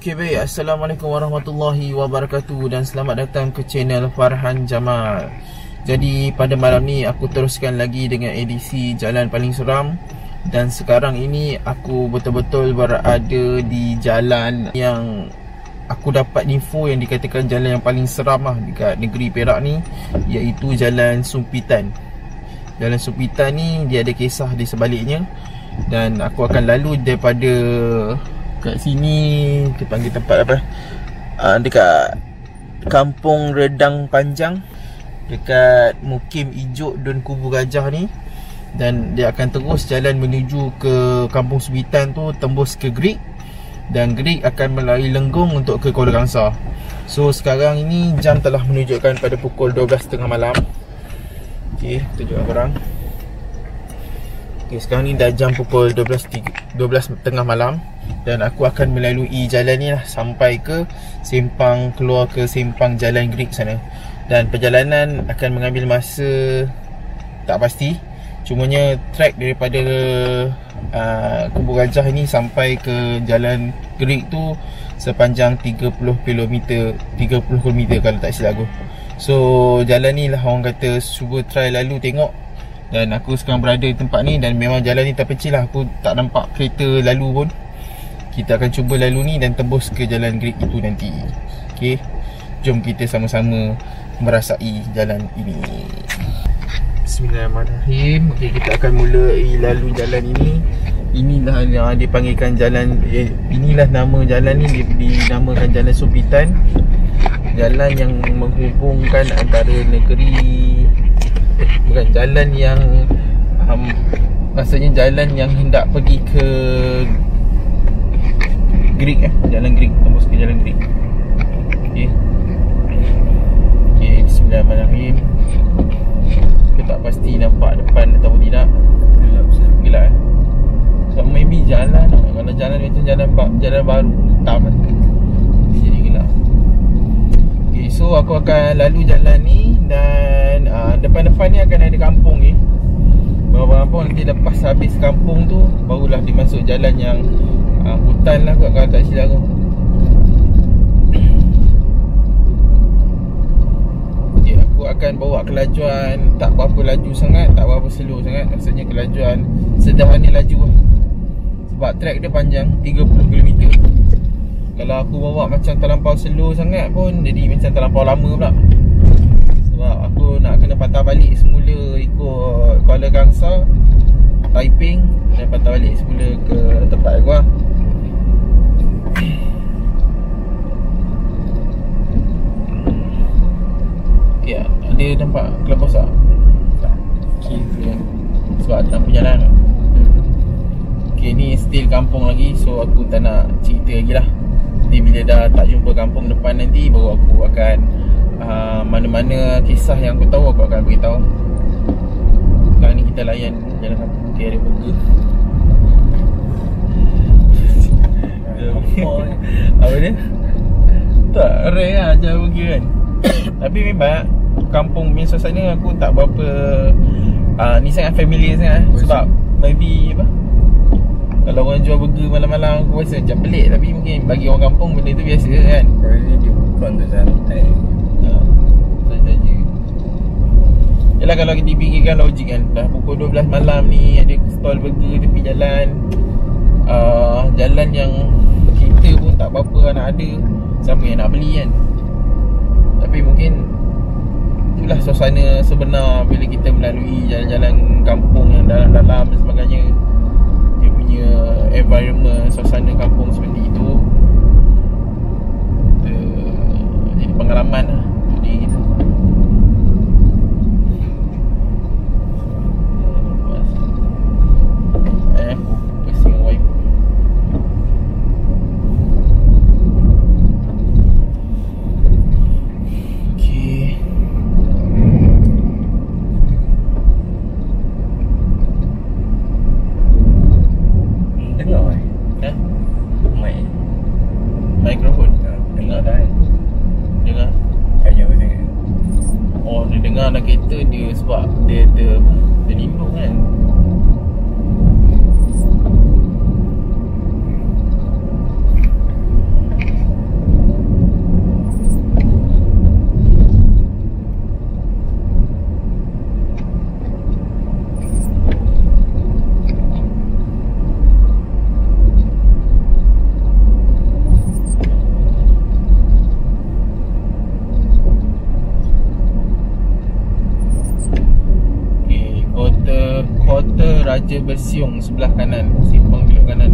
Okey baik, Assalamualaikum warahmatullahi wabarakatuh dan selamat datang ke channel Farhan Jamal. Jadi pada malam ni aku teruskan lagi dengan edisi Jalan Paling Seram. Dan sekarang ini aku betul-betul berada di jalan yang aku dapat info yang dikatakan jalan yang paling seram lah dekat negeri Perak ni, iaitu Jalan Sumpitan. Jalan Sumpitan ni dia ada kisah di sebaliknya. Dan aku akan lalu daripada kat sini, kita panggil tempat apa? Dekat Kampung Redang Panjang, dekat Mukim Ijuk Dun Kubu Gajah ni. Dan dia akan terus jalan menuju ke Kampung Sumpitan tu, tembus ke Greek. Dan Greek akan melalui Lenggong untuk ke Kuala Kangsar. So sekarang ini jam telah menunjukkan pada pukul 12.30 malam. Okay, tunjukkan korang. Okay, sekarang ni dah jam pukul 12.30 malam. Dan aku akan melalui jalan ni lah sampai ke simpang, keluar ke simpang Jalan Greek sana. Dan perjalanan akan mengambil masa tak pasti. Cumanya track daripada Kubu Gajah ni sampai ke Jalan Greek tu sepanjang 30 km kalau tak silap aku. So jalan ni lah orang kata cuba try lalu tengok. Dan aku sekarang berada di tempat ni dan memang jalan ni terpencil lah. Aku tak nampak kereta lalu pun. Kita akan cuba lalu ni dan tembus ke Jalan Greek itu nanti. Okay, jom kita sama-sama merasai jalan ini. Bismillahirrahmanirrahim. Okay, kita akan mulai lalu jalan ini. Inilah yang dipanggilkan jalan, inilah nama jalan ni, dinamakan Jalan Sumpitan. Jalan yang menghubungkan antara negeri, bukan, jalan yang maksudnya jalan yang hendak pergi ke Greek, Jalan Greek, tembus ke Jalan Greek. Okay, okay, bismillahirrahmanirrahim. Kita tak pasti nampak depan atau tidak. Gelap so maybe jalan, kalau jalan macam jalan baru, hitam kan, jadi gelap. Okay, so aku akan lalu jalan ni. Dan depan-depan ni akan ada kampung ni. Bawah kampung, nanti lepas habis kampung tu barulah dimasuk jalan yang hutan lah kot, kalau tak silap aku. Okay, aku akan bawa kelajuan tak berapa laju sangat, tak berapa slow sangat. Maksudnya kelajuan sederhana laju lah. Sebab track dia panjang 30 km. Kalau aku bawa macam terlampau slow sangat pun jadi macam terlampau lama pula. Sebab aku nak kena patah balik semula ikut Kuala Kangsar, Taiping, dan patah balik semula ke tempat aku lah. Ya, ada nampak kelabas tak? Tak. Okay, ya. Sebab tak berjalan. Okay, ni still kampung lagi. So aku tak nak cerita lagi lah. Nanti bila dah tak jumpa kampung depan nanti, baru aku akan mana-mana kisah yang aku tahu aku akan beritahu. Sekarang ni kita layan jalan kampung. Okay, ada burger. Apa dia? Tak rare lah jalan burger kan. Tapi memang kampung punya suasana aku tak berapa ni sangat familiar sangat. Sebab maybe apa, kalau orang jual burger malam-malam aku rasa macam pelik. Tapi mungkin bagi orang kampung benda tu biasa kan. Probably dia bukan tu santai. Saja. Yalah, kalau kita fikirkan logik kan, dah pukul 12 malam ni ada stall burger tepi jalan. Jalan yang kita pun tak berapa nak ada, siapa yang nak beli kan. Tapi mungkin itulah suasana sebenar bila kita melalui jalan-jalan kampung yang dalam-dalam dan sebagainya. Dia punya environment, suasana kampung seperti itu, jadi pengalaman lah jadi gitu. Pusing wipe. Mikrofon dengar dah kan? Dengar? Kayaknya aku dengar. Oh, dia dengar dalam kereta dia sebab dia terlindung kan. Raja Bersiung sebelah kanan, simpang belok kanan.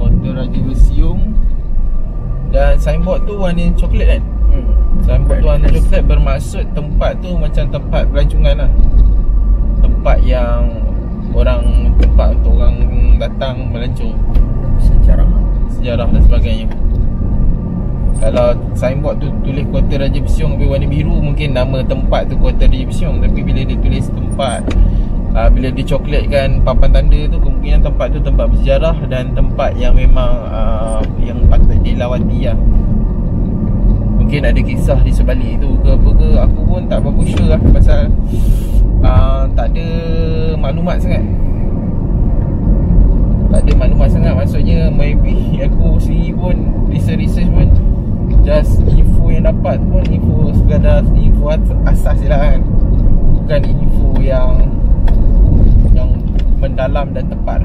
Kota Raja Bersiung. Dan signboard tu warna coklat kan? Signboard tu warna coklat, bermaksud tempat tu macam tempat pelancongan lah. Tempat yang tempat untuk orang datang melancong, sejarah dan sebagainya. Kalau signboard tu tulis Kota Raja Bersiung tapi warna biru, mungkin nama tempat tu Kota Raja Bersiung. Tapi bila dia tulis tempat, bila dia coklatkan papan tanda tu, kemungkinan tempat tu tempat bersejarah dan tempat yang memang yang patut dilawati lah. Mungkin ada kisah di sebalik tu ke apa ke, aku pun tak berapa sure lah. Pasal tak ada maklumat sangat. Maksudnya maybe aku sendiri pun research pun just info yang dapat pun info sekadar info asas je lah kan. Bukan info yang mendalam dan tepat.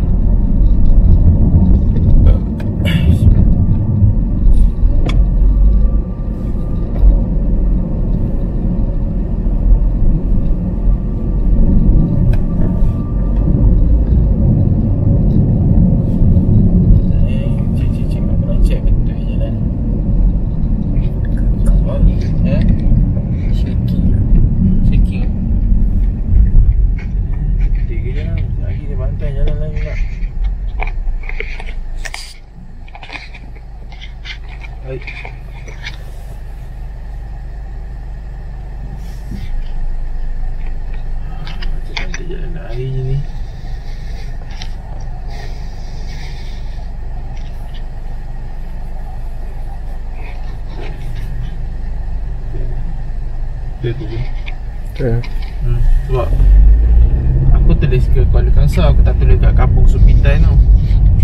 Sebab aku tulis ke Kuala Kangsar, aku tak tulis kat Kampung Supitan tau.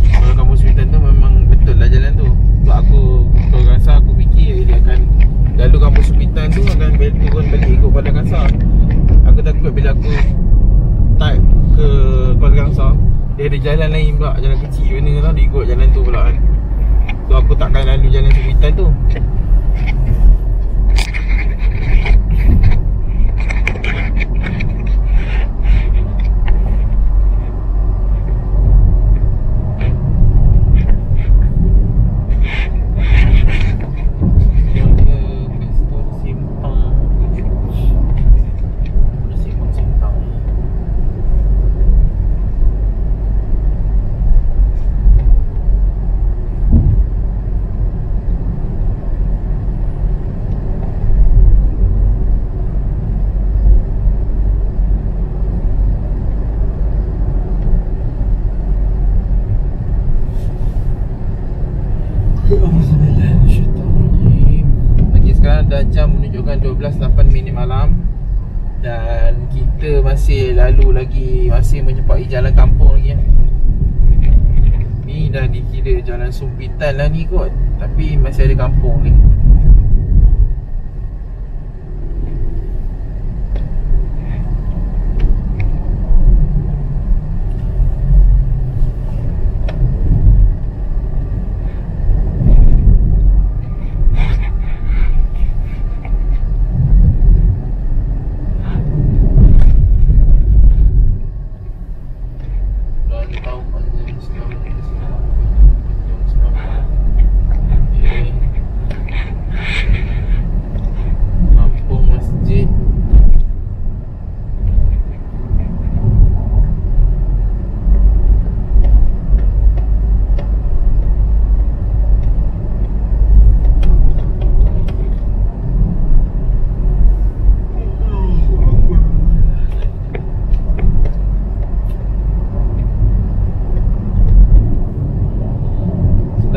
Kalau Kampung Supitan tu memang betul lah jalan tu. Sebab aku Kuala Kangsar, aku fikir dia akan lalu Kampung Supitan tu akan turun balik ikut Kuala Kangsar. Aku takut bila aku type ke Kuala Kangsar, dia ada jalan lain pula, jalan kecil mana tau, dia ikut jalan tu pula kan. So aku takkan lalu jalan Supitan tu. Dah jam menunjukkan 12.08 malam. Dan kita masih lalu lagi, masih menyepaki jalan kampung lagi. Ni dah dikira jalan Sumpitan lah ni kot, tapi masih ada kampung ni.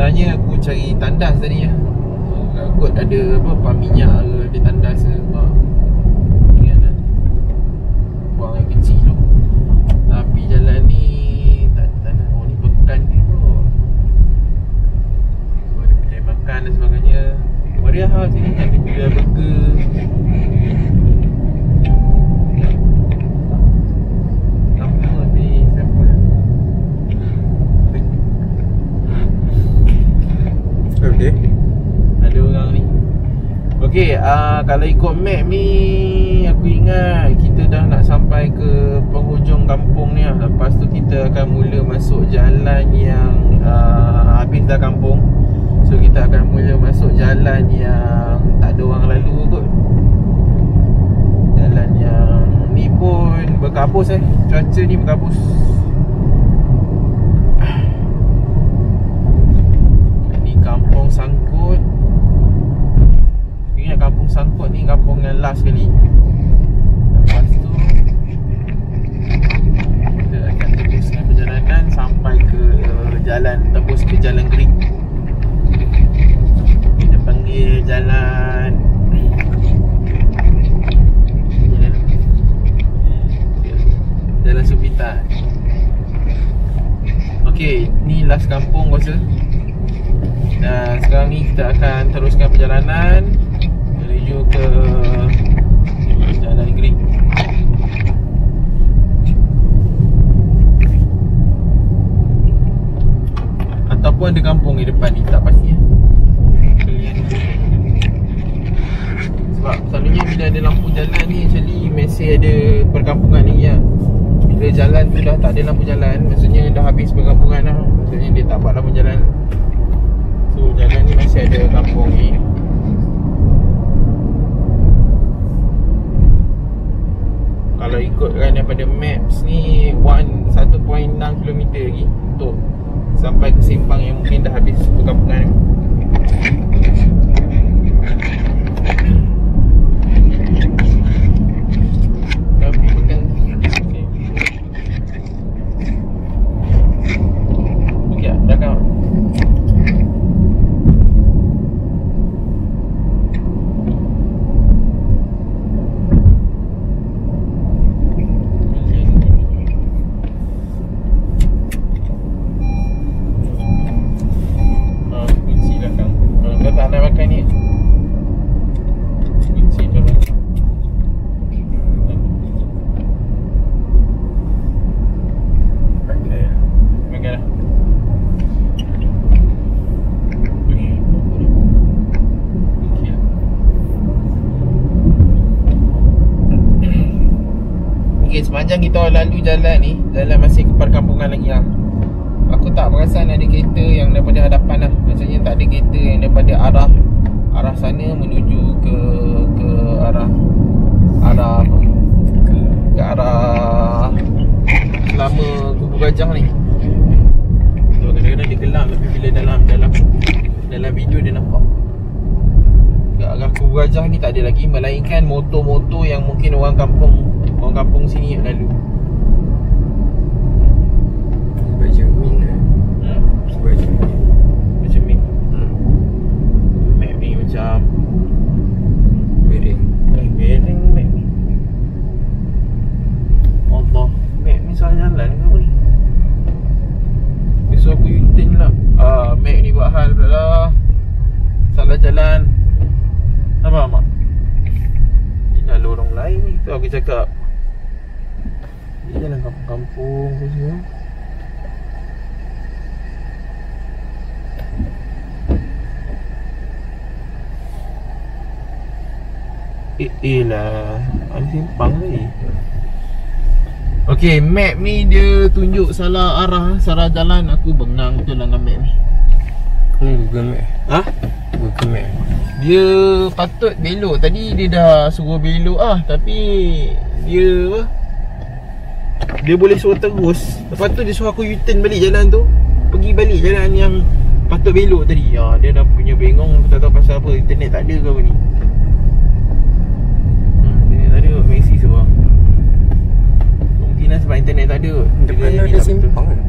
Sebenarnya aku cari tandas tadi ya. Takut ada apa, pam minyak ke, ada tandas ke. Ingat tak? Buang yang kecil tu. Tapi jalan ni tak ada tandas. Oh ni pekan ni kot. Ada kedai makan dan sebagainya. Meriah lah sini. Ada kedai burger. Okey, kalau ikut map ni aku ingat kita dah nak sampai ke penghujung kampung ni lah. Lepas tu kita akan mula masuk jalan yang habis dah kampung. So kita akan mula masuk jalan yang tak ada orang lalu kot. Jalan yang ni pun berkabus cuaca ni berkabus. Ni Kampung Sangkut. Ingat Kampung Sangkut ni kampung yang last sekali. Lepas tu kita akan teruskan perjalanan sampai ke jalan, tembus ke Jalan Gerik. Kita panggil jalan Jalan Supitan. Okey, ni last kampung rasa. Dan sekarang ni kita akan teruskan perjalanan menuju ke Jalan Gerik. Ataupun ada kampung di depan ni, tak pasti pilihan. Sebab selalunya bila ada lampu jalan ni actually masih ada perkampungan ni ya. Bila jalan tu dah tak ada lampu jalan, maksudnya dah habis perkampungan lah. Maksudnya dia tak buat lampu jalan. So jalan ni masih ada kampung ni. Kalau ikutkan daripada maps ni 1.6 km lagi untuk sampai ke simpang yang mungkin dah habis perkampungan. Tapi bukan okey, dah kan. Sepanjang kita lalu jalan ni, jalan masih ke perkampungan lagi lah. Aku tak perasan ada kereta yang daripada hadapan lah. Maksudnya tak ada kereta yang daripada arah sana menuju ke arah apa? Ke arah Selama Kubu Gajah ni. So kadang-kadang dia gelap, tapi bila dalam video dia nampak. Ke arah Kubu Gajah ni tak ada lagi, melainkan motor-motor yang mungkin orang kampung sini yang lalu. Sebab cermin Sebab cermin Macam ni. Map ni macam Bering Bering map ni. Allah, map ni salah jalan ke apa ni? Besok aku U-turn lah. Map ni buat hal pula lah. Salah jalan. Nampak tak? Ni dah lorong lain ni. Tu aku cakap jalan kampung-kampung ke semua. Lah ada simpang ni. Okey, map ni dia tunjuk salah arah, salah jalan. Aku bengang betul lah dengan map ni. Ni Google Map. Ha? Google Map. Dia patut belok. Tadi dia dah suruh belok tapi dia boleh suruh terus. Lepas tu dia suruh aku U-turn balik jalan tu, pergi balik jalan yang patut belok tadi. Dia dah punya bengong. Aku tak tahu pasal apa. Internet tak ada ke apa ni. Internet tak ada. Messi sebab kemungkinan sebab internet tak ada. Depan tu ada simpang kan?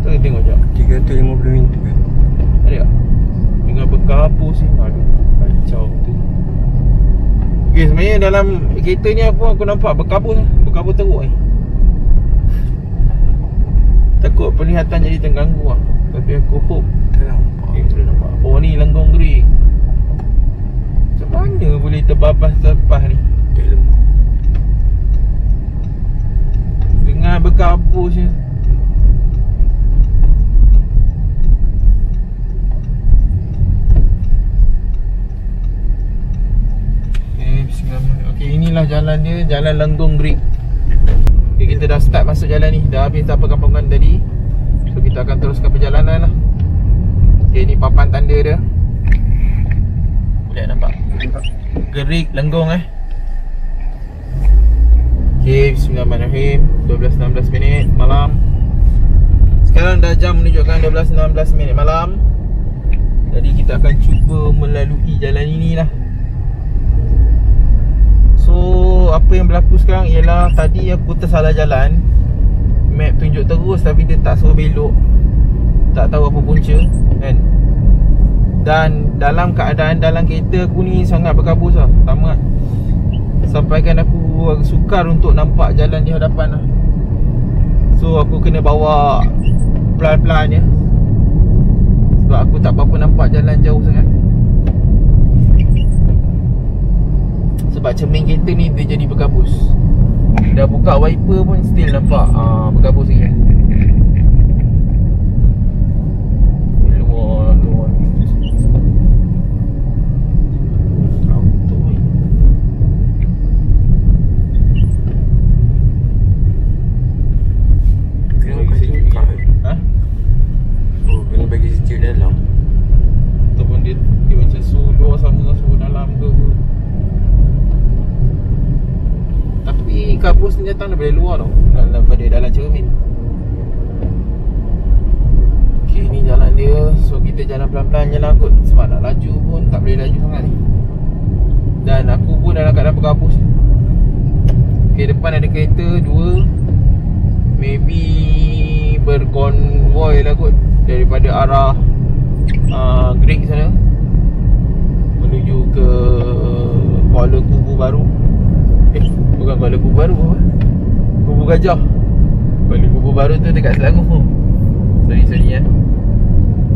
Tu tengok jap 350 meter kan? ada tak? Dengan berkabus ni. Aduh, kacau tu. Okay, sebenarnya dalam kereta ni aku nampak berkabus teruk ni. Takut penglihatan jadi terganggu lah. Tapi aku hope Tak nampak. boleh nampak. Oh ni Lenggong Gerik. Macam mana boleh terbabas ni? Tak lembut. Dengan berkabus je. Jalan Lenggong Greek. Okay, kita dah start masuk jalan ni. Dah habis dah perkampungan tadi. So kita akan teruskan perjalanan lah. Okay, ni papan tanda dia. Boleh nampak? Greek Lenggong Okay, bismillahirrahmanirrahim. 12.16 minit malam. Sekarang dah jam menunjukkan 12.16 minit malam. Jadi kita akan cuba melalui jalan ini lah. So apa yang berlaku sekarang ialah tadi aku tersalah jalan. Map tunjuk terus tapi dia tak suruh belok. Tak tahu apa punca kan. Dan dalam keadaan dalam kereta aku ni sangat berkabus lah. Tamat. Sampaikan aku sukar untuk nampak jalan di hadapan lah. So aku kena bawa pelan-pelan je. Sebab aku tak apa-apa nampak jalan jauh sangat. Sebab cermin kereta ni dia jadi berkabus. Dah buka wiper pun still nampak berkabus lagi. Luar. Kena bagi sejuk dalam. Ataupun dia macam suhu luar sama suhu dalam ke. Tapi kabus ni datang daripada luar tau, daripada dalam cermin. Okay, ni jalan dia. So kita jalan pelan-pelan je lah kot. Sebab nak laju pun tak boleh laju sangat ni. Dan aku pun dalam keadaan berkabus. Okay, depan ada kereta 2. Maybe berkonvoy lah kot. Daripada arah Greek sana menuju ke Kuala Kubu Baru. Bukan Kuala Kubu Baru, apa? Kubu Gajah. Kuala Kubu Baru tu dekat Selangor. Sorry ya.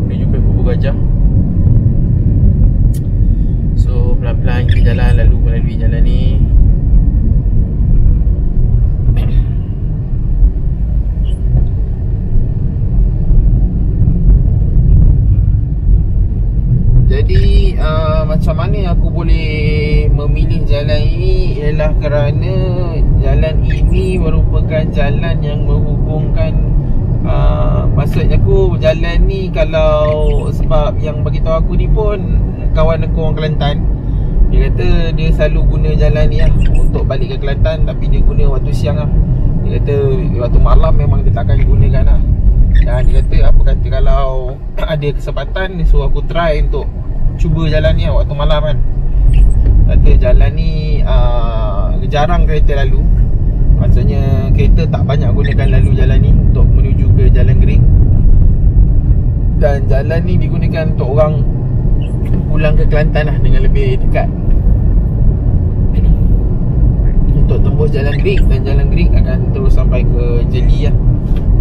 Menuju ke Kubu Gajah. So pelan-pelan kita jalan lalu melalui jalan ni. Jadi macam mana aku boleh memilih jalan ini ialah kerana jalan ini merupakan jalan yang menghubungkan maksudnya aku jalan ni kalau sebab yang bagi tahu aku ni pun kawan aku orang Kelantan. Dia kata dia selalu guna jalan ni lah untuk balik ke Kelantan, tapi dia guna waktu siang lah. Dia kata waktu malam memang dia takkan gunakan lah. Dan dia kata apa kata kalau ada kesempatan dia suruh aku try untuk cuba jalan ni waktu malam kan. Kata jalan ni jarang kereta lalu. Maksudnya kereta tak banyak gunakan lalu jalan ni untuk menuju ke Jalan Greek. Dan jalan ni digunakan untuk orang pulang ke Kelantan lah dengan lebih dekat. Untuk tembus Jalan Greek, dan Jalan Greek akan terus sampai ke Jeli lah,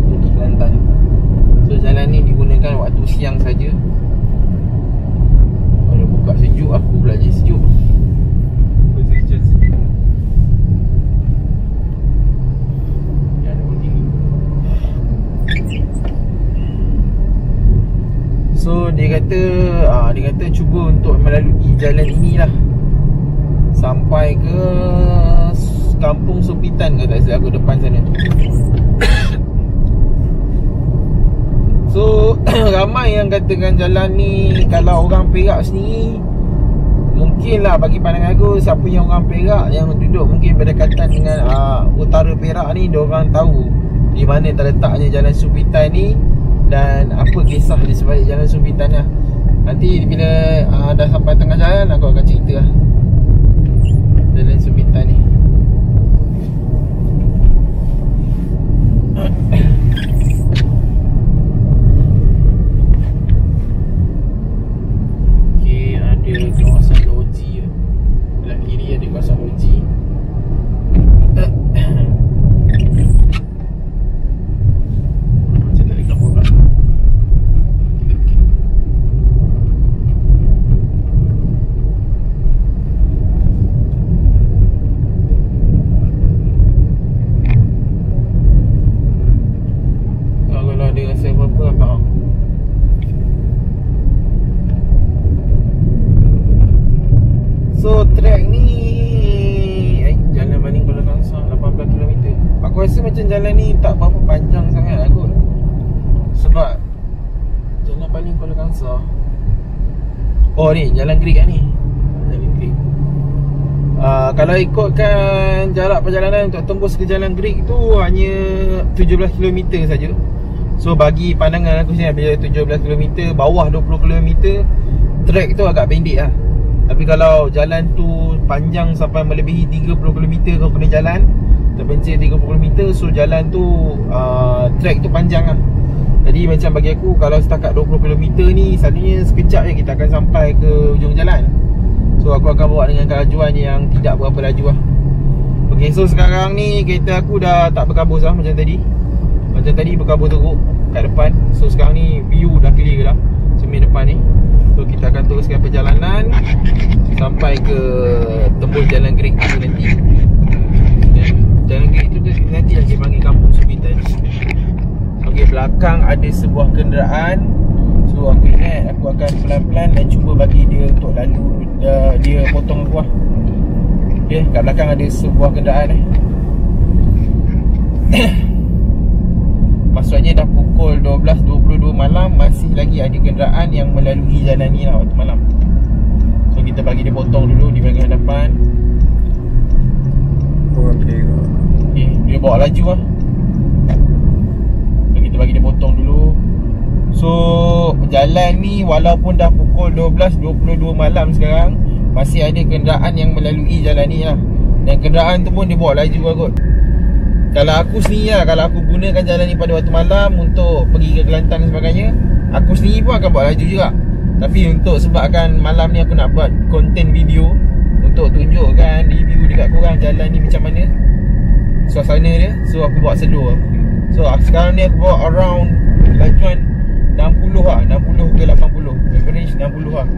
Jeli Kelantan. So jalan ni digunakan waktu siang saja. Kalau buka sejuk, aku pula je sejuk. So dia kata cuba untuk melalui jalan inilah sampai ke Kampung Sopitan ke tak silap aku depan sana. So ramai yang katakan jalan ni kalau orang Perak sendiri mungkinlah bagi pandangan aku, siapa yang orang Perak yang duduk mungkin berdekatan dengan utara Perak ni, diorang tahu di mana terletaknya Jalan Sopitan ni dan apa kisah di sebalik Jalan Sopitan lah. Nanti bila dah sampai tengah jalan aku akan cerita lah Jalan Sopitan ni. Okay, ada kawasan loji. Belah kiri ada kawasan loji. So track ni Jalan Baling Kuala rasa macam jalan ni tak berapa panjang sangat lah kot. Sebab jalan paling Kuala Kangsar. Oh ni, Jalan Greek kan ni. Jalan Greek. Kalau ikutkan jarak perjalanan untuk tembus ke Jalan Greek tu hanya 17 km saja. So bagi pandangan aku sini, bila 17 km, bawah 20 km, trek tu agak pendek lah. Tapi kalau jalan tu panjang sampai melebihi 30 km kau kena jalan, terpencil 30 km, so jalan tu trek tu panjang lah. Jadi macam bagi aku, kalau setakat 20 km ni, selalunya sekejap je kita akan sampai ke ujung jalan. So aku akan bawa dengan kelajuan yang tidak berapa laju lah. Okay, so sekarang ni kereta aku dah tak berkabus lah macam tadi. Macam tadi berkabus teruk kat depan. So sekarang ni view dah clear dah, cermin depan ni. So kita akan teruskan perjalanan sampai ke tembus Jalan Greek tu nanti. Jalan Greek tu nanti lagi panggil Kampung Subitan. Okay, belakang ada sebuah kenderaan. So aku ingat aku akan pelan-pelan dan cuba bagi dia untuk lalu. Dia potong aku lah. Okay, kat belakang ada sebuah kenderaan Maksudnya dah pukul 12.22 malam, masih lagi ada kenderaan yang melalui jalan ni lah waktu malam. So kita bagi dia potong dulu di bahagian hadapan. Okay, dia bawa laju lah. So kita bagi dia potong dulu. So jalan ni walaupun dah pukul 12.22 malam sekarang, masih ada kenderaan yang melalui jalan ni lah. Dan kenderaan tu pun dia bawa laju lah kot. Kalau aku sendiri lah, kalau aku gunakan jalan ni pada waktu malam untuk pergi ke Kelantan dan sebagainya, aku sendiri pun akan bawa laju juga. Tapi untuk sebabkan malam ni aku nak buat konten video untuk tunjukkan review dekat korang jalan ni macam mana suasana dia, so aku bawa slow. So sekarang ni aku bawa around lajuan 60 lah, 60 ke 80, average 60 lah.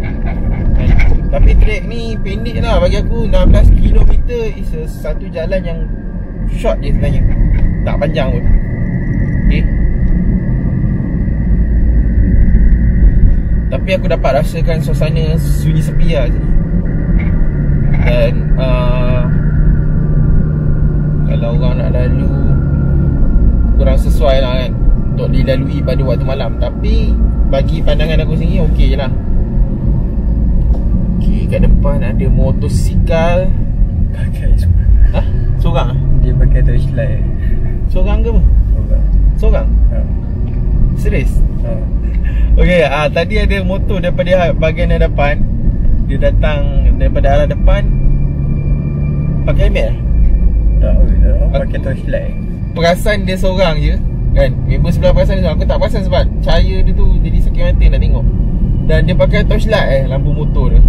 Tapi trek ni pendek lah bagi aku. 16 km is satu jalan yang short je sebenarnya, tak panjang pun. Okay, tapi aku dapat rasakan suasana sunyi sepi lah. Dan kalau orang nak lalu, kurang sesuai lah kan untuk dilalui pada waktu malam. Tapi bagi pandangan aku sendiri okey je lah. Okay, kat depan ada motosikal. Pakai seorang. Ha? Seorang? Dia pakai torchlight. Seorang ke apa? Seorang? Ha. Serius? Ha. Okay, tadi ada motor daripada bahagian hadapan. Dia datang daripada arah depan pakai helmet lah? Tak, pakai torchlight. Perasan dia seorang je kan, member sebelah perasan dia seorang. Aku tak perasan sebab cahaya dia tu jadi sakit mata nak tengok. Dan dia pakai torchlight lampu motor dia.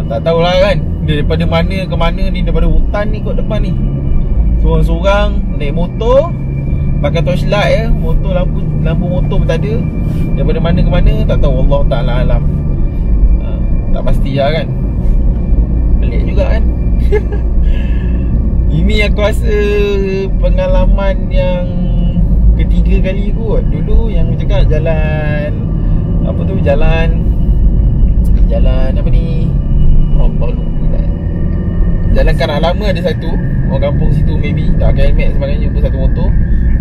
Tak tahulah kan dia daripada mana ke mana ni, daripada hutan ni kot depan ni. Seorang-seorang naik motor pakai torchlight motor, lampu motor pun tak ada. Daripada mana ke mana tak tahu, Allah Ta'ala alam. Tak pasti lah kan. Pelik juga kan. Ini aku rasa pengalaman yang ketiga kali kot. Dulu yang cakap jalan apa tu, jalan apa ni, Allah lupa lah. Jalan Kanak Lama ada satu, orang kampung situ maybe tak pakai helmet sebagainya, jumpa satu motor.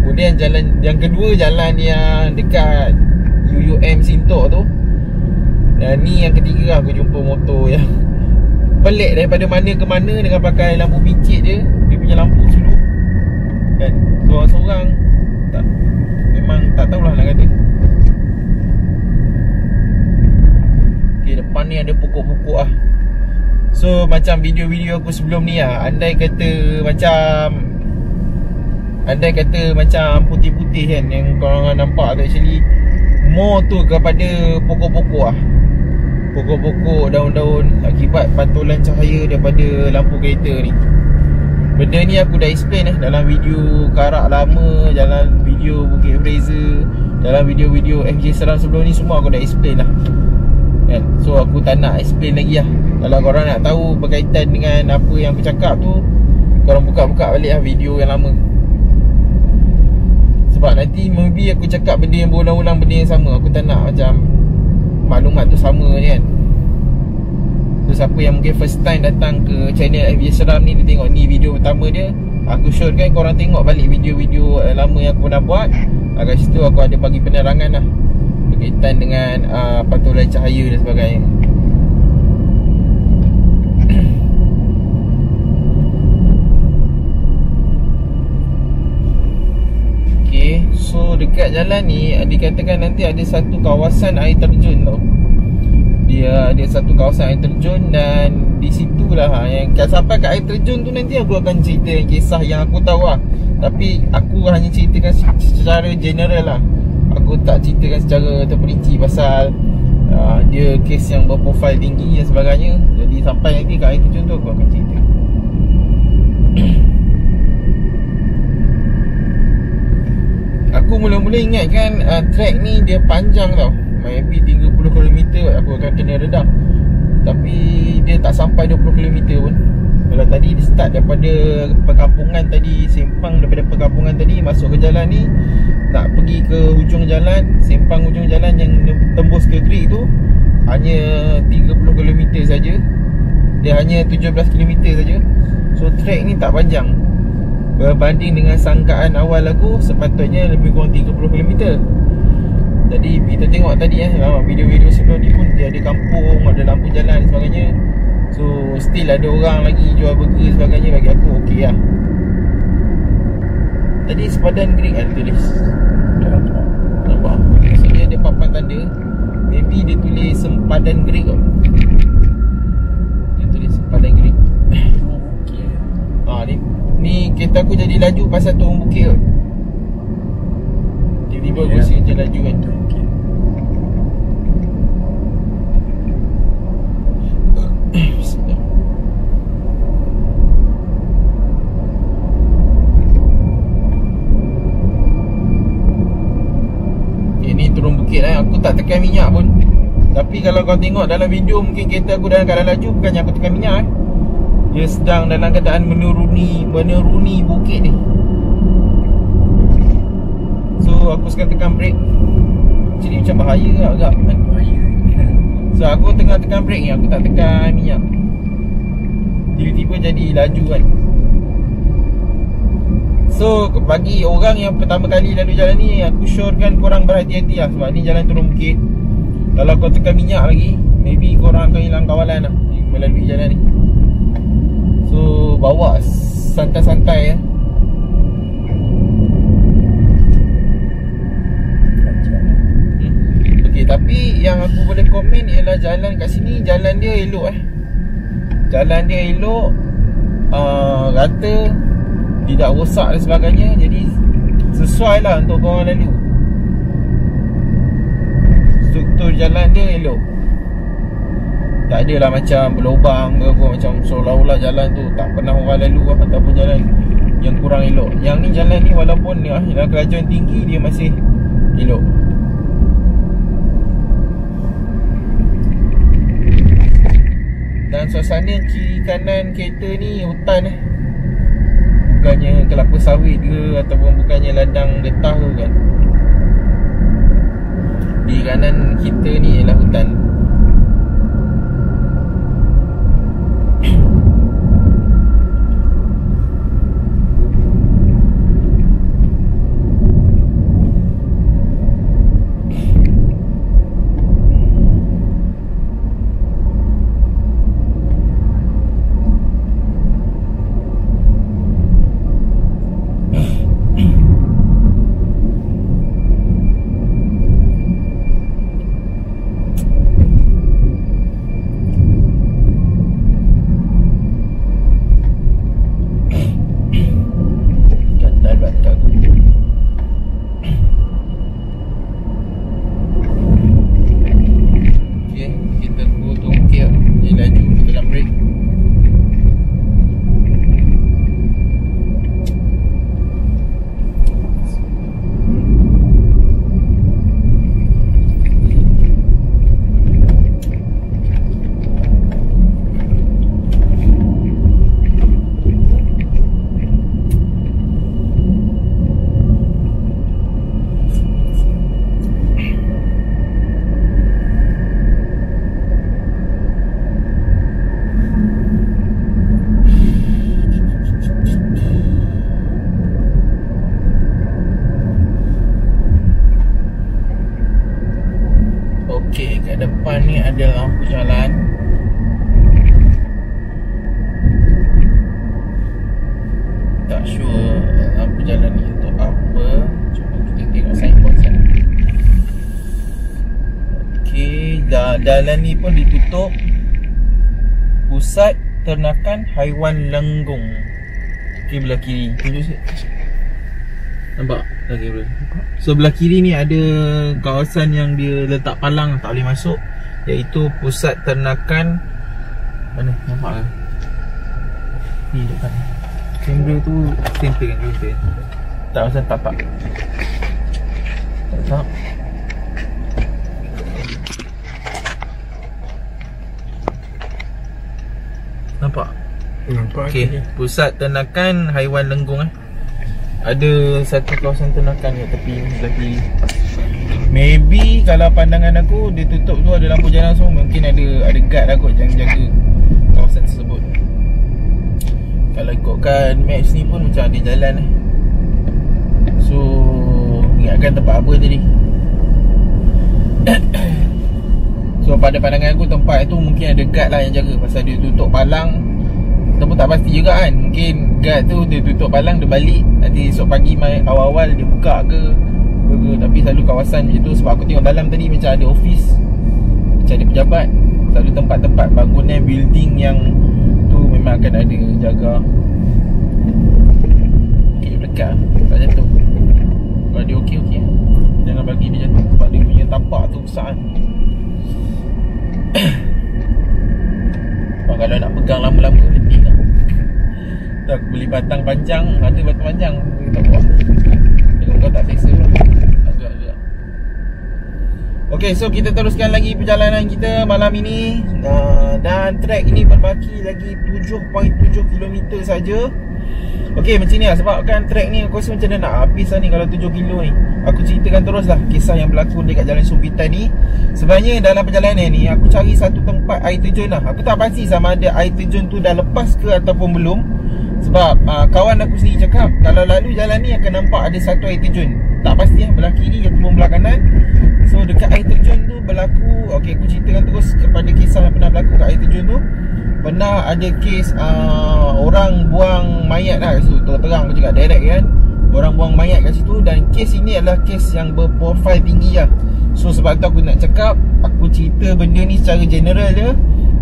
Kemudian jalan yang kedua, jalan yang dekat UUM Sintok tu. Dan ni yang ketiga aku jumpa motor yang pelik daripada mana ke mana dengan pakai lampu pincit je. Dia punya lampu sulu kan, seorang-seorang tak, memang tak tahulah nak kata. Okay, depan ni ada pokok-pokok lah. So macam video-video aku sebelum ni lah, andai kata macam putih-putih kan yang korang nampak tu, actually more tu kepada pokok-pokok lah. Pokok-pokok, daun-daun akibat pantulan cahaya daripada lampu kereta ni. Benda ni aku dah explain dalam video Karak Lama, dalam video Bukit Fraser, dalam video-video FJ Seram sebelum ni, semua aku dah explain lah kan? So aku tak nak explain lagi lah. Kalau korang nak tahu berkaitan dengan apa yang aku cakap tu, korang buka-buka balik lah video yang lama. Sebab nanti maybe aku cakap benda yang berulang-ulang, benda yang sama. Aku tak nak macam maklumat tu sama je kan. So siapa yang mungkin first time datang ke channel FJ Seram ni, dia tengok ni video pertama dia, aku shootkan, korang tengok balik video-video lama yang aku pernah buat. Kat situ aku ada bagi penerangan lah berkaitan dengan pantulan cahaya dan sebagainya. Okay, so dekat jalan ni dikatakan nanti ada satu kawasan air terjun tau. Dia ada satu kawasan air terjun, dan di situlah yang sampai kat air terjun tu nanti aku akan cerita kisah yang aku tahu lah. Tapi aku hanya ceritakan secara general lah. Aku tak ceritakan secara terperinci pasal dia kes yang berprofil tinggi dan sebagainya. Jadi sampai nanti kat air terjun tu aku akan cerita. Aku mula-mula ingatkan track ni dia panjang tau, maybe 30km aku akan kena redam. Tapi dia tak sampai 20km pun. Kalau tadi dia start daripada perkampungan tadi, sempang daripada perkampungan tadi masuk ke jalan ni, nak pergi ke hujung jalan, sempang hujung jalan yang tembus ke Greek tu hanya 30km saja. Dia hanya 17km saja. So track ni tak panjang berbanding dengan sangkaan awal aku, sepatutnya lebih kurang 30km. Jadi kita tengok tadi video-video sebelum ni pun dia ada kampung, ada lampu jalan dan sebagainya. So still ada orang lagi jual burger sebagainya. Bagi aku okey lah. Tadi sepadan Greek ada tulis. Nampak? So dia ada papan tanda. Maybe dia tulis sempadan Greek kot. Dia tulis sempadan Greek. Ni kereta aku jadi laju pasal turun bukit kot. Tiba-tiba aku rasa je laju kan. Ni turun bukit lah. Aku tak tekan minyak pun. Tapi kalau kau tengok dalam video, mungkin kereta aku dalam keadaan laju, bukannya aku tekan minyak Dia sedang dalam keadaan menuruni bukit ni. So aku sekarang tekan brake. Jadi macam bahaya lah agak kan? Bahaya. So aku tengah tekan brake ni, aku tak tekan minyak. Tiba-tiba jadi laju kan. So bagi orang yang pertama kali lalu jalan ni, aku syorkan korang berhati-hati lah. Sebab ni jalan turun bukit. Kalau kau tekan minyak lagi, maybe korang akan hilang kawalan lah melalui jalan ni. So bawa santai-santai ya. Okay, tapi yang aku boleh komen ialah jalan kat sini, jalan dia elok Jalan dia elok, rata, tidak rosak dan sebagainya. Jadi sesuai lah untuk korang lalu. Struktur jalan dia elok. Tak adalah macam berlubang ke apa, macam seolah-olah jalan tu tak pernah orang lalu lah, ataupun jalan yang kurang elok. Yang ni jalan ni walaupun dalam kerajaan tinggi, dia masih elok. Dan suasana kiri kanan kereta ni hutan bukannya kelapa sawit ke, ataupun bukannya ladang getah ke kan. Di kanan kita ni ialah hutan. Dekat depan ni ada lampu jalan. Tak sure lampu jalan ni untuk apa. Cuba kita tengok signboard sana. Okey, jalan ni pun ditutup. Pusat Ternakan Haiwan Lenggong. Okey, belah kiri. Tunjuk sikit. Nampak? Lagi boleh. Sebelah kiri ni ada kawasan yang dia letak palang, tak boleh masuk, iaitu Pusat Ternakan. Mana? Nampak ke? Ni depan. Kamera tu center kan? Center. Tak pasal tapak. Tak. Nampak? Nampak. Okey, Pusat Ternakan Haiwan Lenggong Ada satu kawasan ternakan kat tepi sebelah kiri. Maybe kalau pandangan aku dia tutup tu ada lampu jalan semua, mungkin ada guard lah kot yang jaga kawasan tersebut. Kalau ikutkan maps ni pun macam ada jalan So ingatkan tempat apa tadi. So pada pandangan aku tempat tu mungkin ada guard lah yang jaga, pasal dia tutup palang. Kita pun tak pasti juga kan. Mungkin guard tu dia tutup palang, dia balik. Nanti esok pagi awal-awal dia buka ke. Tapi selalu kawasan macam tu. Sebab aku tengok dalam tadi macam ada office, macam ada pejabat. Selalu tempat-tempat bangunan, building yang tu memang akan ada jaga. Okay, dekat tak jatuh. Kalau dia okey-okey, jangan bagi dia jatuh. Sebab dia punya tapak tu besar kan. Sebab kalau nak pegang lama-lama letih lah. Tu aku beli batang panjang. Ada batang panjang tak buat. Tengok kau tak selesa lah. Agak-agak. Ok, so kita teruskan lagi perjalanan kita malam ini. Dan trek ini berbaki lagi 7.7 km saja. Ok, macam ni lah. Sebab kan trek ni aku rasa macam dah nak habis lah ni kalau 7 km ni. Aku ceritakan terus lah kisah yang berlaku dekat Jalan Sumpitan ni. Sebenarnya dalam perjalanan ni aku cari satu tempat air terjun lah. Aku tak pasti sama ada air terjun tu dah lepas ke ataupun belum. Sebab kawan aku sendiri cakap kalau lalu jalan ni akan nampak ada satu air terjun. Tak pasti lah belah kiri ataupun belah kanan. So dekat air terjun tu berlaku. Ok, aku ceritakan terus kepada kisah yang pernah berlaku kat air terjun tu. Pernah ada kes orang buang mayat lah kat situ. Terang aku cakap direct kan, orang buang mayat kat situ. Dan kes ini adalah kes yang berprofil tinggi lah. So sebab tu aku nak cakap, aku cerita benda ni secara general je.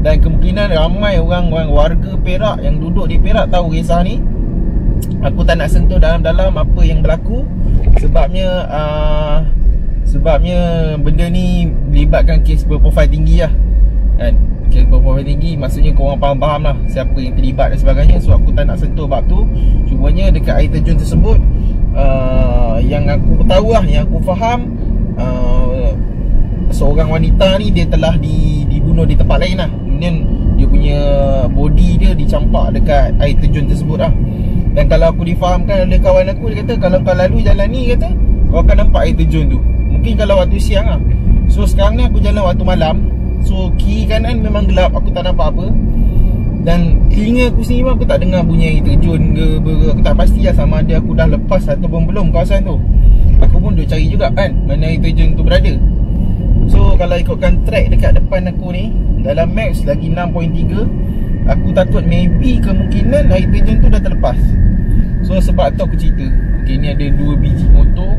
Dan kemungkinan ramai orang warga Perak yang duduk di Perak tahu kisah ni. Aku tak nak sentuh dalam-dalam apa yang berlaku. Sebabnya benda ni melibatkan kes berprofil tinggi lah kan. Kes berprofil tinggi maksudnya korang faham-faham lah siapa yang terlibat dan sebagainya. So aku tak nak sentuh bab tu. Cumanya dekat air terjun tersebut, yang aku tahu lah, yang aku faham, seorang wanita ni dia telah dibunuh di tempat lain lah. Kemudian dia punya body dia dicampak dekat air terjun tersebut lah. Dan kalau aku difahamkan oleh kawan aku, dia kata kalau kau lalu jalan ni, kata kau akan nampak air terjun tu. Mungkin kalau waktu siang lah. So sekarang ni aku jalan waktu malam. So kiri kanan memang gelap, aku tak nampak apa. Dan telinga aku sendiri pun aku tak dengar bunyi air terjun ke. Aku tak pasti lah sama ada aku dah lepas ataupun belum kawasan tu. Aku pun duk cari juga kan mana air terjun tu berada. So kalau ikutkan track dekat depan aku ni, dalam max lagi 6.3. Aku takut maybe kemungkinan air terjun tu dah terlepas. So sebab tu aku cerita. Okay, ni ada 2 biji motor.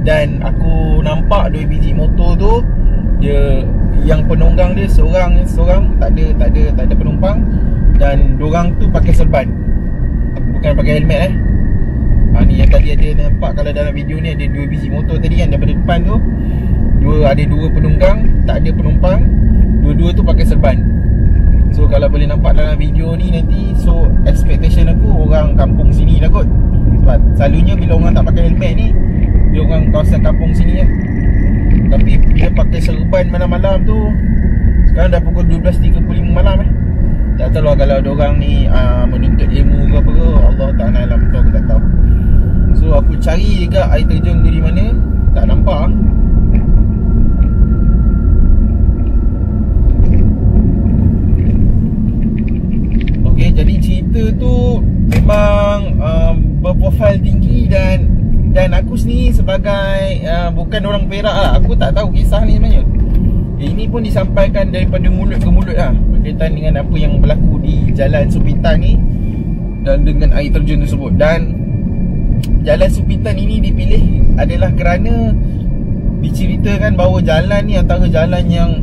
Dan aku nampak 2 biji motor tu, dia yang penunggang dia seorang tak ada penumpang. Dan diorang tu pakai serban, bukan pakai helmet ni yang tadi ada nampak. Kalau dalam video ni ada 2 biji motor tadi yang daripada depan tu, ada 2 penunggang, tak ada penumpang. Dua-dua tu pakai serban. So kalau boleh nampak dalam video ni nanti, so expectation aku orang kampung sini lah kot. Sebab selalunya bila orang tak pakai helmet ni, dia orang kawasan kampung sini lah. Tapi bila pakai serban malam-malam tu, sekarang dah pukul 12.35 malam tak tahu lah kalau ada orang ni menuntut ilmu ke apa ke. Allah Ta'ala alam, betul aku tak tahu. So aku cari juga air terjun tu di mana, tak nampak. Okay, jadi cerita tu memang berprofil tinggi. Dan aku sendiri sebagai bukan orang Perak lah, aku tak tahu kisah ni sebenarnya. Ini pun disampaikan daripada mulut ke mulut lah, berkaitan dengan apa yang berlaku di Jalan Supitan ni dan dengan air terjun tersebut. Dan Jalan Supitan ini dipilih adalah kerana diceritakan bahawa jalan ni antara jalan yang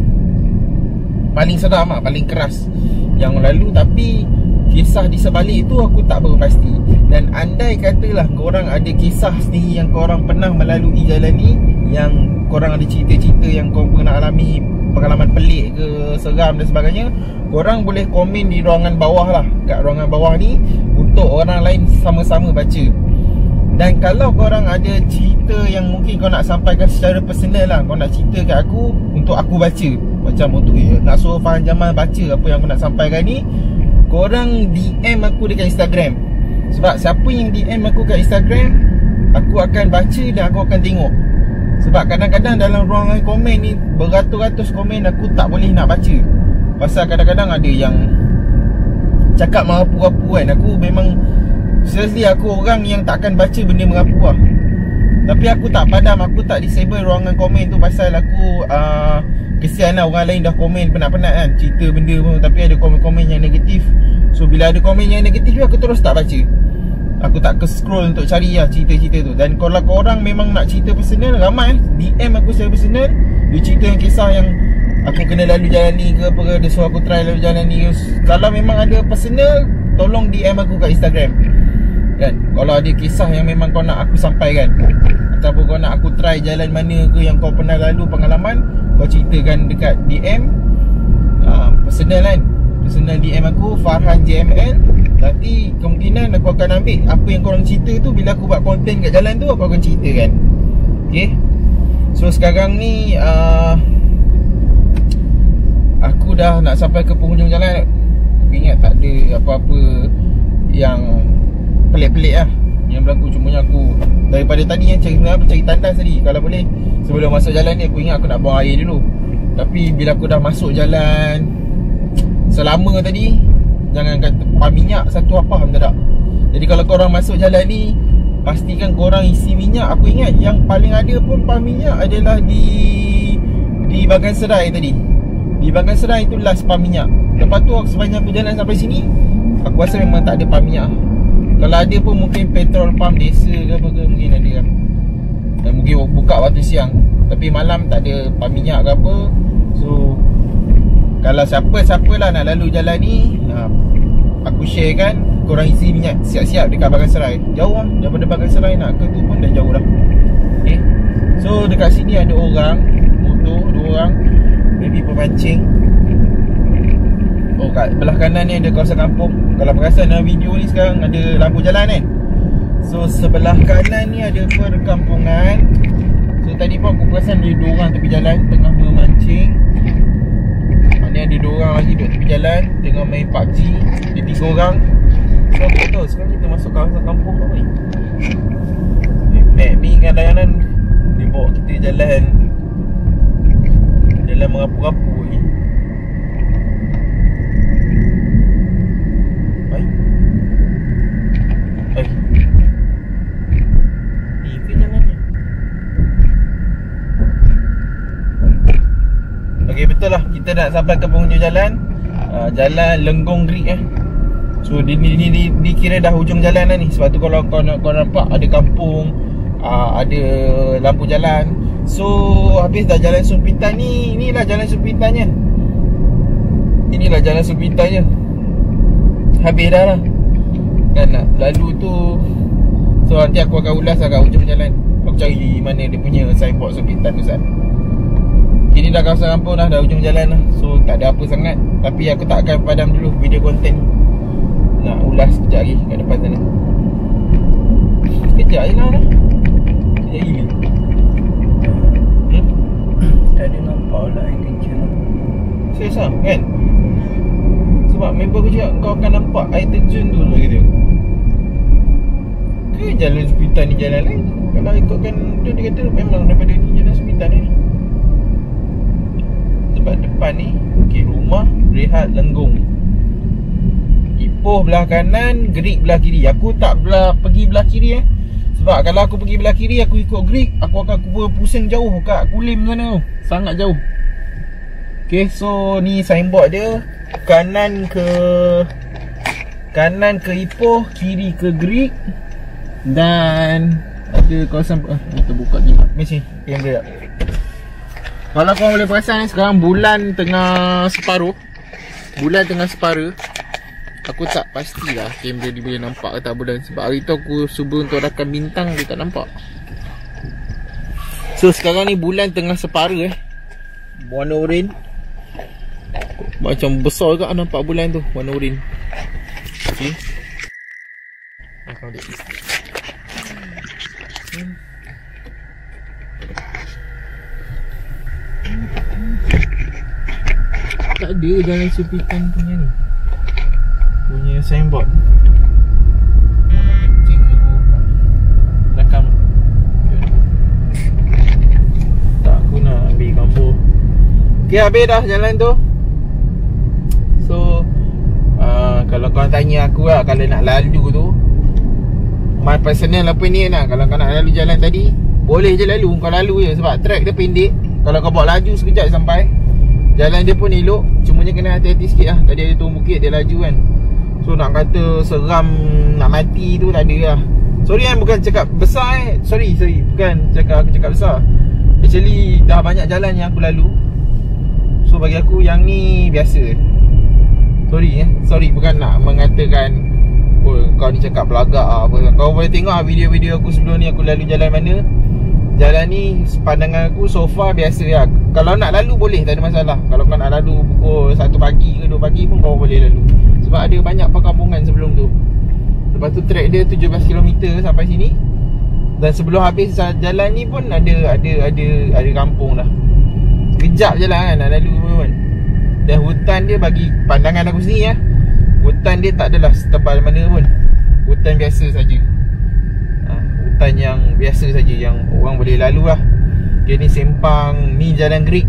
paling seram lah, paling keras yang lalu. Tapi kisah di sebalik itu aku tak berapa pasti. Dan andai katalah korang ada kisah sendiri yang korang pernah melalui jalan ni, yang korang ada cerita-cerita yang korang pernah alami, pengalaman pelik ke, seram dan sebagainya, korang boleh komen di ruangan bawah lah, kat ruangan bawah ni, untuk orang lain sama-sama baca. Dan kalau korang ada cerita yang mungkin kau nak sampaikan secara personal lah, kau nak cerita kat aku untuk aku baca, macam untuk nak suruh Farhan Jamal baca apa yang aku nak sampaikan ni, korang DM aku dekat Instagram. Sebab siapa yang DM aku kat Instagram, aku akan baca dan aku akan tengok. Sebab kadang-kadang dalam ruangan komen ni beratus-ratus komen, aku tak boleh nak baca. Pasal kadang-kadang ada yang cakap merapu-rapu kan. Aku memang seriously aku orang yang takkan baca benda merapu lah. Tapi aku tak padam, aku tak disable ruangan komen tu. Pasal aku kesian lah orang lain dah komen penat-penat kan, cerita benda pun, tapi ada komen-komen yang negatif. So bila ada komen yang negatif tu, aku terus tak baca. Aku tak ke scroll untuk cari lah cerita-cerita tu. Dan kalau korang memang nak cerita personal, ramai DM aku secara personal. Dia cerita yang kisah yang aku kena lalu jalan ni ke apa ke, dia suruh aku try lalu jalan ni ke. Kalau memang ada personal, tolong DM aku kat Instagram kan. Kalau ada kisah yang memang kau nak aku sampaikan, ataupun kau nak aku try jalan mana ke yang kau pernah lalu pengalaman, kau ceritakan dekat DM personal kan. Personal DM aku Farhan JML. Nanti kemungkinan aku akan ambil apa yang korang cerita tu. Bila aku buat konten kat jalan tu, aku akan ceritakan. Okay. So sekarang ni aku dah nak sampai ke penghujung jalan. Aku ingat tak ada apa-apa yang pelik-pelik lah yang berlaku. Cumanya aku daripada tadi yang cari tandas tadi, kalau boleh sebelum masuk jalan ni, aku ingat aku nak buang air dulu. Tapi bila aku dah masuk jalan selama tadi, jangan kata pam minyak satu apa pun tak. Jadi kalau korang masuk jalan ni, pastikan korang isi minyak. Aku ingat yang paling ada pun pam minyak adalah di Bagan Serai tadi. Di Bagan Serai tu last pam minyak. Lepas tu sepanjang aku jalan sampai sini, aku rasa memang tak ada pam minyak. Kalau ada pun mungkin petrol pump desa ke apa ke, mungkin ada kan. Dan mungkin buka waktu siang, tapi malam tak ada pam minyak ke apa. So kalau siapa-siapa lah nak lalu jalan ni, aku share kan, korang isi minyak siap-siap dekat Bagan Serai. Jauh lah, daripada Bagan Serai nak ke tu pun dah jauh dah. Okay. So dekat sini ada orang motor, 2 orang, maybe pemancing. Oh, kat belah kanan ni ada kawasan kampung. Kalau perasan dalam video ni sekarang ada lampu jalan kan. So sebelah kanan ni ada perkampungan. So tadi pun aku perasan ada 2 orang tepi jalan tengah memancing. Ni ada 2 orang lagi duduk tepi jalan tengah main PUBG. Ada 3 orang. So aku tak tahu sekarang kita masuk kawasan kampung apa ni. Map ni kadang-kadang dia bawa kita jalan merapu-rapu ni. Ni ke jalan ni? Okey, betul lah, kita nak sampai ke penghujung jalan. Jalan Lenggong Creek So ni kira dah hujung jalan dah ni. Sebab tu kalau kau nampak ada kampung, ada lampu jalan. So habis dah Jalan Sumpitan ni. Inilah Jalan Sumpitannya. Inilah Jalan Sumpitannya. Habis dah lah kan, nak lalu tu. So nanti aku akan ulas kat hujung jalan. Aku cari mana dia punya signboard Sumpitan tu Zat. Ini dah kawasan kampung dah hujung jalan lah. So tak ada apa sangat. Tapi aku tak akan padam dulu video konten. Nak ulas sekejap lagi kat depan sana. Sekejap je lah. Sekejap gila. Tadi nampak lah air terjun. Serius lah kan? Sebab member aku cakap kau akan nampak air terjun tu lah kata. Ke Jalan Sumpitan ni jalan lain? Kalau ikutkan tu dia kata memang daripada ni Jalan Sumpitan ni. Sebab depan ni okay, rumah Rehat Lenggong. Ipoh belah kanan, Greek belah kiri. Aku tak pergi belah kiri Sebab kalau aku pergi belah kiri, aku ikut Greek, aku akan pusing jauh kat Kulim sana tu. Sangat jauh. Okay, so ni signboard dia. Kanan ke Ipoh, kiri ke Greek. Dan ada kawasan kita buka je mesin kamera. Kalau korang boleh perasan sekarang bulan tengah separuh. Aku tak pastilah kamera dia boleh nampak ke tak bulan. Sebab hari tu aku cuba untuk rakam bintang, dia tak nampak. So sekarang ni bulan tengah separuh warna oranye. Macam besar juga nampak bulan tu, warna oranye. Okay. Tak ada jalan Supitan punya ni, punya signboard. Kencing tu rakam. Tak, aku nak ambil gambar. Okay, habis dah jalan tu. So kalau korang tanya aku lah, kalau nak lalu tu, my personal opinion lah, kalau kau nak lalu jalan tadi, boleh je lalu, kau lalu je. Sebab track dia pendek. Kalau kau bawa laju sekejap sampai. Jalan dia pun elok, cumanya kena hati-hati sikit lah. Tadi ada turun bukit, dia laju kan. So nak kata seram nak mati tu tak ada lah. Sorry kan, bukan cakap besar Sorry, bukan aku cakap besar. Actually dah banyak jalan yang aku lalu. So bagi aku yang ni biasa. Sorry bukan nak mengatakan kau ni cakap belagak apa. Kau boleh tengok video-video aku sebelum ni, aku lalu jalan mana. Jalan ni pandangan aku so far biasa lah. Kalau nak lalu boleh, tak ada masalah. Kalau kau nak lalu pukul 1 pagi ke 2 pagi pun kau boleh lalu. Sebab ada banyak perkampungan sebelum tu. Lepas tu track dia 17km sampai sini. Dan sebelum habis jalan ni pun ada kampung dah. Sekejap je lah kan nak lalu pun. Dan hutan dia bagi pandangan aku sini hutan dia tak adalah setebal mana pun. Hutan biasa saja. Hutan yang biasa saja, yang orang boleh lalu lah. Okay, ni sempang. Ni Jalan Greek.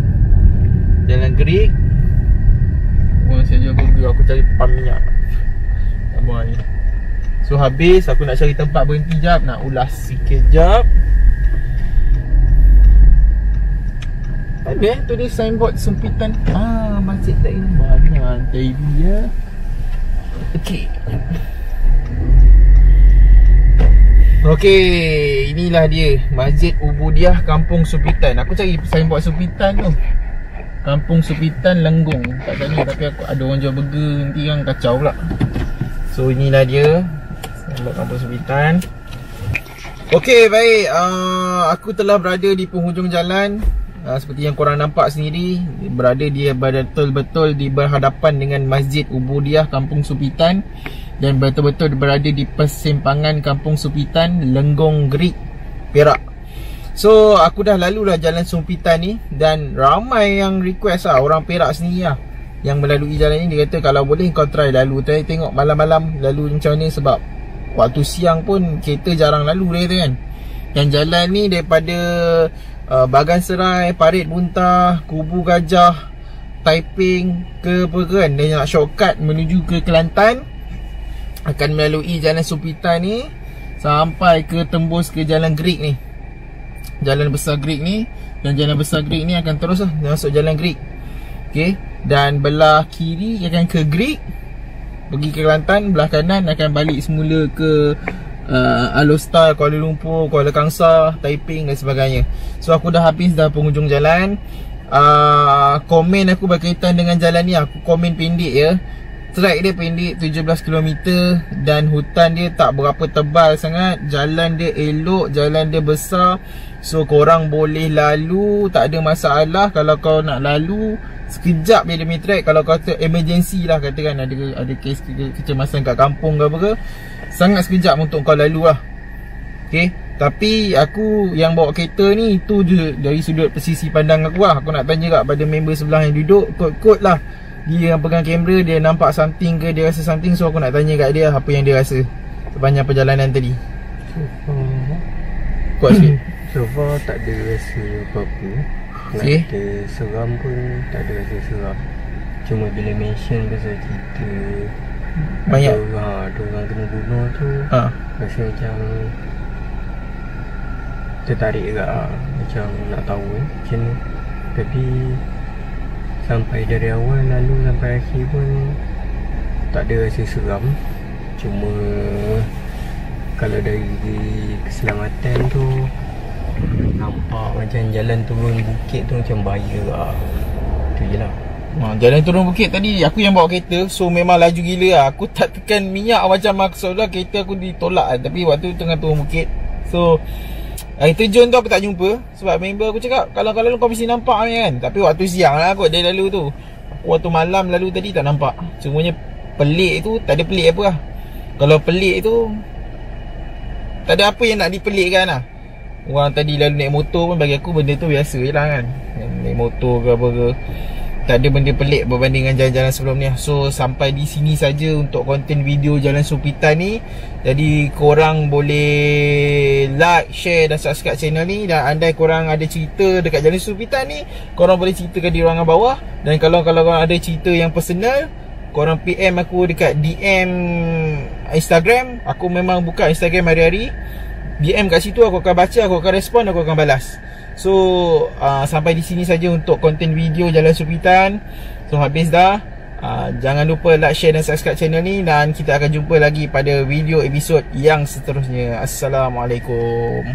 Orang saja aku cari pam minyak abang ni. So habis aku nak cari tempat berhenti jap, nak ulas sikit jap. Ada tu dia signboard Supitan. Masjid tak ini banyak TV ya. Okey, inilah dia Masjid Ubudiah Kampung Supitan. Aku cari signboard Supitan tu. Kampung Supitan Lenggong. Tak tanya, tapi aku ada orang jual burger nanti kan kacau pula. So inilah dia signboard Kampung Supitan. Okey, baik. Aku telah berada di penghujung jalan. Seperti yang korang nampak sendiri, berada dia betul-betul di berhadapan dengan Masjid Ubudiah Kampung Supitan. Dan betul-betul berada di persimpangan Kampung Supitan, Lenggong, Greek, Perak. So aku dah lalu lah jalan Supitan ni. Dan ramai yang request lah, orang Perak sendiri lah yang melalui jalan ni. Dia kata kalau boleh kau try lalu. Tengok malam-malam lalu macam ni. Sebab waktu siang pun kereta jarang lalu dia kata kan. Dan jalan ni daripada Bagan Serai, Parit Buntah, Kubu Gajah, Taiping ke apa kan. Dia nak shortcut menuju ke Kelantan, akan melalui jalan Supitan ni sampai ke tembus ke jalan Greek ni, jalan besar Greek ni. Dan jalan besar Greek ni akan terus lah masuk jalan Greek. Okay. Dan belah kiri akan ke Greek, pergi ke Kelantan. Belah kanan akan balik semula ke Alostar, Kuala Lumpur, Kuala Kangsar, Taiping dan sebagainya. So aku dah habis dah penghujung jalan. Komen aku berkaitan dengan jalan ni, aku komen pendek ya. Track dia pendek 17km dan hutan dia tak berapa tebal sangat. Jalan dia elok, jalan dia besar. So korang boleh lalu, tak ada masalah. Kalau kau nak lalu sekejap dia punya track. Kalau kata emergency lah, katakan ada kes kecemasan kat kampung ke apa ke, sangat sekejap untuk kau lalu lah. Okay. Tapi aku yang bawa kereta ni, itu je dari sudut pesisi pandang aku lah. Aku nak tanya kat pada member sebelah yang duduk, kod-kod lah. Dia yang pegang kamera, dia nampak something ke, dia rasa something. So aku nak tanya kat dia apa yang dia rasa sepanjang perjalanan tadi. Kuat sikit. So far tak ada rasa apa-apa. Okay. Nak kata seram pun tak ada rasa seram. Cuma bila mention pasal cerita banyak ada orang kena bunuh tu, rasa macam tertarik juga macam nak tahu macam ni. Tapi Sampai dari awal lalu sampai akhir pun tak ada rasa seram. Cuma kalau dari keselamatan tu nampak macam jalan turun bukit tu macam bahaya lah. Tu je lah. Jalan turun bukit tadi aku yang bawa kereta, so memang laju gila lah. Aku tak tekan minyak macam maksudnya kereta aku ditolak lah. Tapi waktu tengah turun bukit, so air terjun tu aku tak jumpa. Sebab member aku cakap kalau kau mesti nampak kan. Tapi waktu siang lah kot dia lalu tu. Aku waktu malam lalu tadi tak nampak. Cumanya pelik tu tak ada pelik apa lah. Kalau pelik tu tak ada apa yang nak dipelikkan lah. Orang tadi lalu naik motor pun bagi aku benda tu biasa je lah kan. Naik motor ke apa ke, tak ada benda pelik berbanding dengan jalan-jalan sebelum ni. So sampai di sini saja untuk konten video Jalan Sofitan ni. Jadi korang boleh like, share dan subscribe channel ni. Dan andai korang ada cerita dekat Jalan Sofitan ni, korang boleh ceritakan di ruangan bawah. Dan kalau korang ada cerita yang personal, korang PM aku dekat DM Instagram. Aku memang buka Instagram hari-hari. DM kat situ aku akan baca, aku akan respon, aku akan balas. So sampai di sini saja untuk konten video Jalan Sofitan. So habis dah. Jangan lupa like, share dan subscribe channel ni. Dan kita akan jumpa lagi pada video episod yang seterusnya. Assalamualaikum.